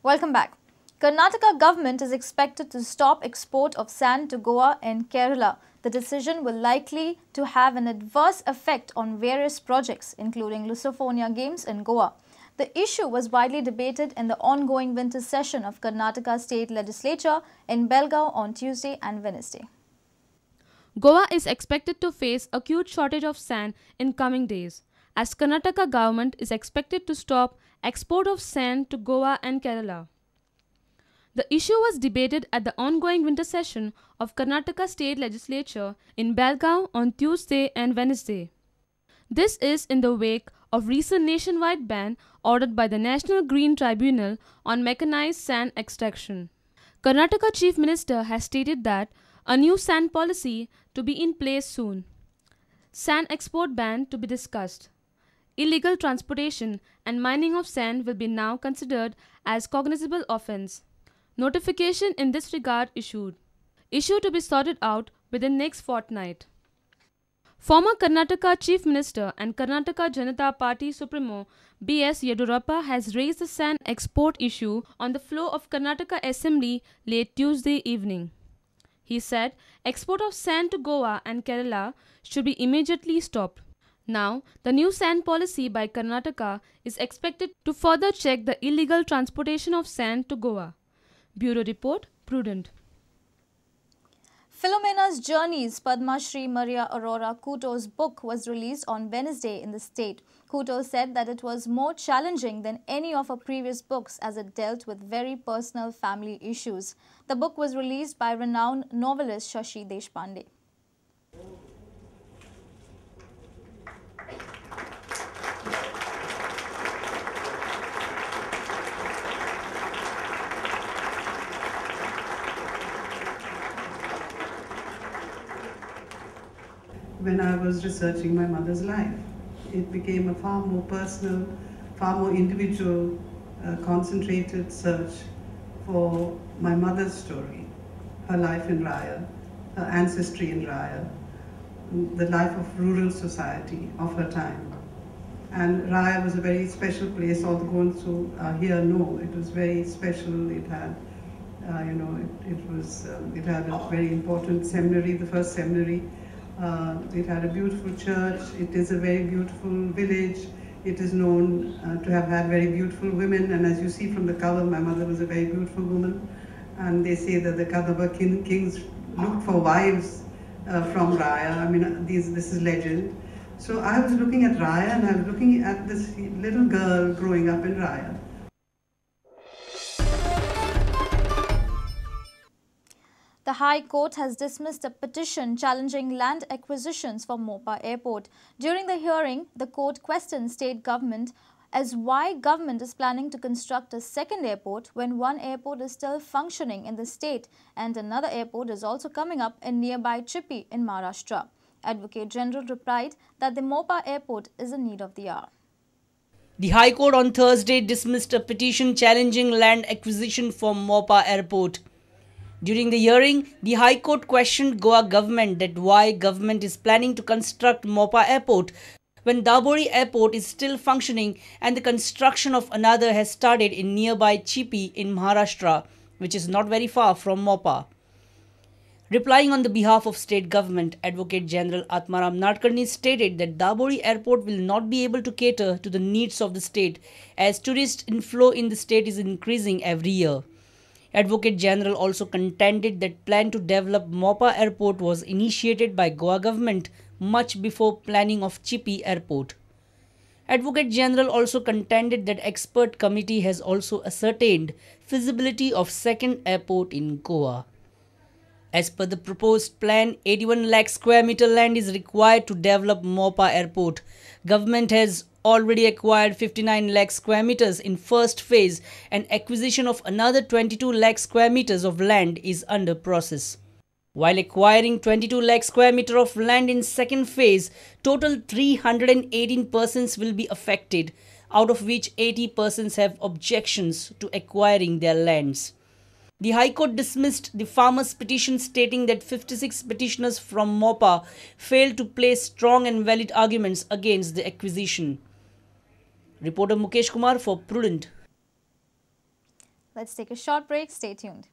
Welcome back. Karnataka government is expected to stop export of sand to Goa and Kerala. The decision will likely to have an adverse effect on various projects, including Lusophonia Games in Goa. The issue was widely debated in the ongoing winter session of Karnataka State Legislature in Belgaum on Tuesday and Wednesday. Goa is expected to face acute shortage of sand in coming days, as Karnataka government is expected to stop export of sand to Goa and Kerala. The issue was debated at the ongoing winter session of Karnataka State Legislature in Belgaum on Tuesday and Wednesday. This is in the wake of recent nationwide ban ordered by the National Green Tribunal on mechanized sand extraction. Karnataka Chief Minister has stated that a new sand policy to be in place soon. Sand export ban to be discussed. Illegal transportation and mining of sand will be now considered as cognizable offence. Notification in this regard issued. Issue to be sorted out within next fortnight. Former Karnataka Chief Minister and Karnataka Janata Party Supremo B.S. Yedurappa has raised the sand export issue on the floor of Karnataka Assembly late Tuesday evening. He said export of sand to Goa and Kerala should be immediately stopped. Now, the new sand policy by Karnataka is expected to further check the illegal transportation of sand to Goa. Bureau Report, Prudent. Philomena's Journeys, Padma Shri Maria Aurora Couto's book was released on Wednesday in the state. Couto said that it was more challenging than any of her previous books as it dealt with very personal family issues. The book was released by renowned novelist Shashi Deshpande. When I was researching my mother's life, it became a far more personal, far more individual, concentrated search for my mother's story, her life in Raya, her ancestry in Raya, the life of rural society of her time. And Raya was a very special place. All the Goans who are here know it was very special. It had, it had a very important seminary, the first seminary. It had a beautiful church. It is a very beautiful village. It is known to have had very beautiful women, and as you see from the cover, my mother was a very beautiful woman. And they say that the Kadamba kings looked for wives from Raya. I mean, this is legend. So I was looking at Raya, and I was looking at this little girl growing up in Raya. The High Court has dismissed a petition challenging land acquisitions for Mopa Airport. During the hearing, the court questioned state government as why government is planning to construct a second airport when one airport is still functioning in the state and another airport is also coming up in nearby Chippy in Maharashtra. Advocate General replied that the Mopa Airport is in need of the hour. The High Court on Thursday dismissed a petition challenging land acquisition for Mopa Airport. During the hearing, the High Court questioned Goa government that why government is planning to construct Mopa Airport when Daboli Airport is still functioning and the construction of another has started in nearby Chippy in Maharashtra, which is not very far from Mopa. Replying on the behalf of state government, Advocate General Atmaram Nadkarni stated that Daboli Airport will not be able to cater to the needs of the state as tourist inflow in the state is increasing every year. Advocate General also contended that plan to develop Mopa Airport was initiated by Goa government much before planning of Chippy Airport. Advocate General also contended that expert committee has also ascertained feasibility of second airport in Goa. As per the proposed plan, 81 lakh square meter land is required to develop Mopa Airport. Government has already acquired 59 lakh square meters in first phase and acquisition of another 22 lakh square meters of land is under process. While acquiring 22 lakh square meter of land in second phase, total 318 persons will be affected, out of which 80 persons have objections to acquiring their lands. The High Court dismissed the farmers' petition stating that 56 petitioners from Mopa failed to place strong and valid arguments against the acquisition. Reporter Mukesh Kumar for Prudent. Let's take a short break. Stay tuned.